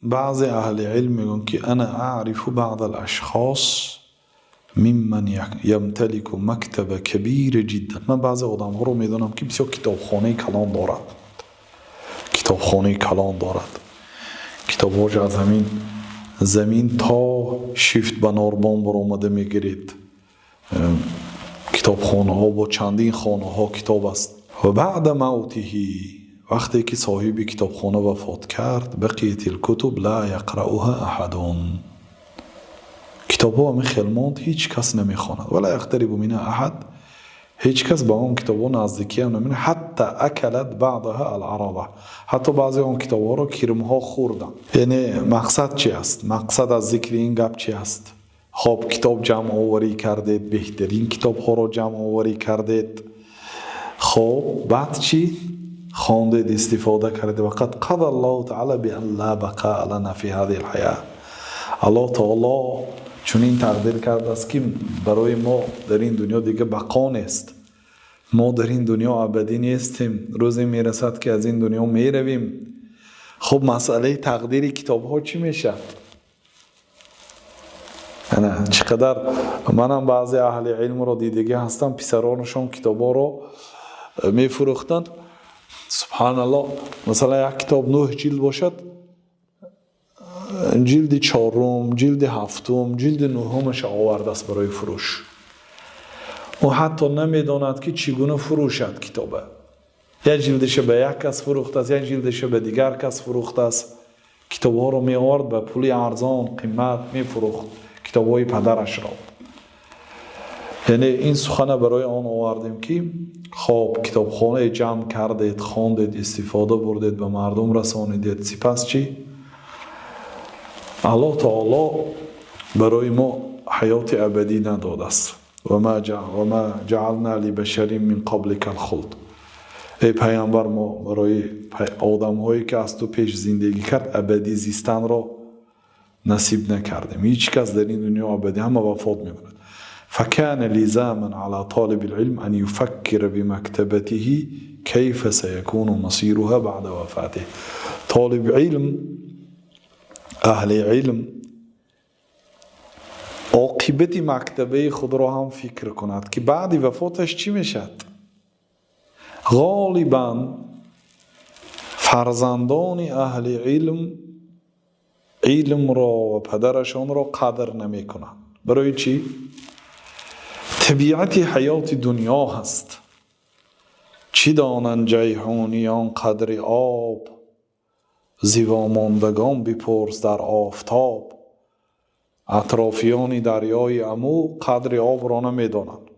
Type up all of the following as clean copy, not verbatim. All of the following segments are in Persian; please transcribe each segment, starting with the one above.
بعض اهل علم میگن که انا اعرف بعض الاشخاص ممن یمتلک مکتب کبیر جدا. من بعض آدم ها رو میدونم که بسیار کتابخانه کلان دارد. کتابخانه کلان دارد. کتاب هاش از همین زمین تا شیفت به ناربان برآمده میگیرید. کتابخانه ها با چندین خانه ها کتاب است. و بعد موتهی، وقتی که صاحب کتابخانه وفات کرد، بقیت الکتب لا یقرأها احد. کتاب ها همه خلماند، هیچ کس نمیخواند. ولا یقترب منها احد، هیچ کس با اون کتاب ها نزدیکی هم نمی‌کنه. حتی اکلت بعضها العربه، حتی بعضی اون کتاب ها رو کرم ها خوردن. یعنی مقصد چی است؟ مقصد از ذکر این گپ چی است؟ خب کتاب جمع آوری کردید، بهترین کتاب ها رو جمع آوری کردید، خب بعد چی؟ خواندید، استفاده کردید. وقد قضى الله تعالی بأن لا بقاء لنا في هذه الحیاة. الله تعالی چون این تقدیر کرده است که برای ما در این دنیا دیگه بقا نیست. ما در این دنیا ابدی نیستیم. روزی میرسد که از این دنیا میرویم. خب مسئله تقدیر کتاب ها چی میشه؟ نه چقدر منم بعضی اهل علم رو دیدگی هستم، پسرانشون کتاب ها رو میفروختند. سبحان الله، مثلا یک کتاب 9 جلد باشد، جلد 4م، جلد 7م، جلد 9مش آورده است برای فروش. و حتی نمیداند که چگونه فروشد کتابه. یک جلدش به یک کس فروخته است، یک جلدش به دیگر کس فروخته است. کتاب ها رو می آورد به پول ارزان قیمت می فروخت، کتاب های پدرش را. یعنی این سخنه برای آن آوردیم که خب کتابخانه جمع کردید، خواندید، استفاده بردید، به مردم رسانیدید. سپس چی؟ الله تعالی برای ما حیات ابدی نداده است. و ما جعلنا لبشر من قبلک الخلد. ای پیامبر، ما برای آدم هایی که از تو پیش زندگی کرد ابدی زیستن را نصیب نکردیم. هیچ کس در این دنیا ابدی، همه وفات می‌کند. فكان لزاما على طالب العلم ان يفكر بمكتبته كيف سيكون مصيرها بعد وفاته. طالب علم، اهل علم، عاقبت مکتبه خود را هم فکر کند که بعد وفاتش چی میشد. غالبا فرزندان اهل علم را و پدرشان را قدر نمی کنند. برای چی؟ طبیعت حیات دنیا هست. چی دانند جیحونیان قدر آب، زیباماندگان بپرس در آفتاب. اطرافیان دریای عمو قدر آب را نمی دانند.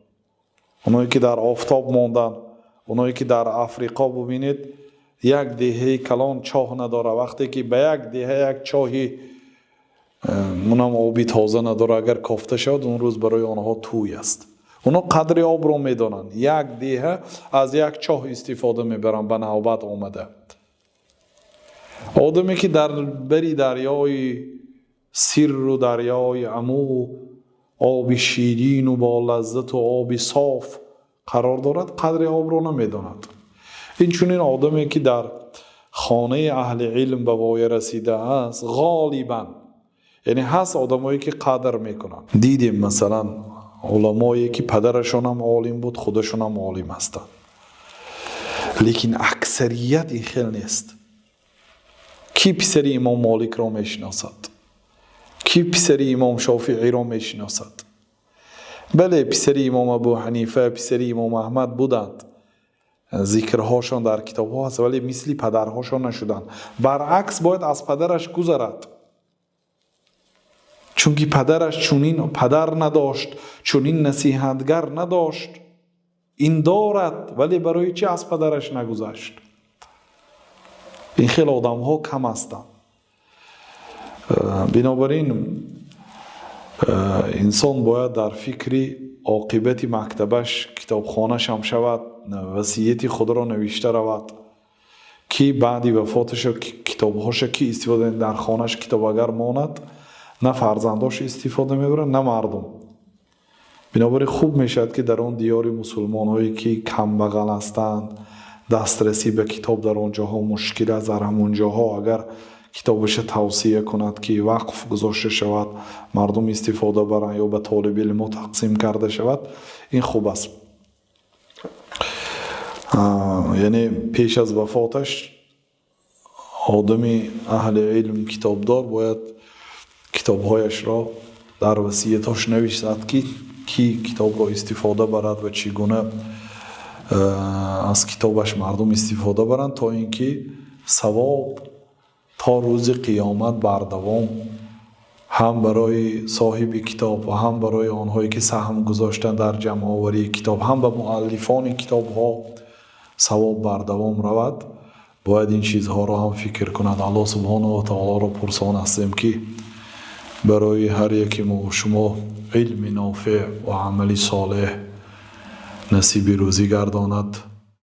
اونایی که در آفتاب ماندن، اونایی که در افریقا ببینید یک دهه کلان چاه نداره، وقتی که به یک دهه یک چاهی اونم آبی تازه نداره، اگر کافته شد اون روز برای آنها توی است. اونا قدر آب را میدانند. یک دهه از یک چاه استفاده میبرن، به نوبت آمده. آدمی که در بری دریای سر و دریای عمو، آب شیرین و با لذت و آب صاف قرار دارد، قدر آب را نمیداند. این چونین آدمی که در خانه اهل علم به وای رسیده است، غالبا یعنی هست آدمایی که قدر میکنن. دیدیم مثلا علمایی که پدرشون هم عالم بود، خودشون هم عالم هستن، لیکن اکثریت این خیل نیست. کی پسر امام مالک را میشناسد؟ کی پسر امام شافعی را میشناسد؟ بله، پسر امام ابو حنیفه، پسر امام احمد بودند، ذکرهاشان در کتاب ها هست، ولی مثل پدرهاشان نشدند. برعکس باید از پدرش گذرد، چون که پدرش چونین پدر نداشت، چونین نصیحتگر نداشت. این دارد ولی برای چی از پدرش نگذشت؟ این خیلی آدم ها کم هستند. بنابراین انسان باید در فکری عاقبت مکتبش، کتابخانه‌اش هم شود، وصیت خود را نوشته رود که بعد وفاتش کتابهاش کی استفاده در خانه‌اش کتاب اگر ماند، نه فرزنداش استفاده میبرن نه مردم. بنابراین خوب میشد که در اون دیار مسلمان هایی که کم بغل هستند، دسترسی به کتاب در اونجاها مشکل است، در همونجاها اگر کتابش توصیه کند که وقف گذاشته شود، مردم استفاده برند یا به طالب علم تقسیم کرده شود، این خوب است. یعنی پیش از وفاتش آدمی اهل علم کتابدار باید کتابهایش را در وصیتش نوشتد که کی کتاب را استفاده برد و چگونه از کتابش مردم استفاده برند، تا اینکه ثواب تا روز قیامت بردوام هم برای صاحب کتاب و هم برای آنهایی که سهم گذاشتن در جمع آوری کتاب، هم به مؤلفان کتاب ها ثواب بردوام رود. باید این چیزها را هم فکر کند. الله سبحانه و تعالی را پرسان هستیم که برای هر یکی ما شما علم نافع و عمل صالح نصیب روزی گرداند.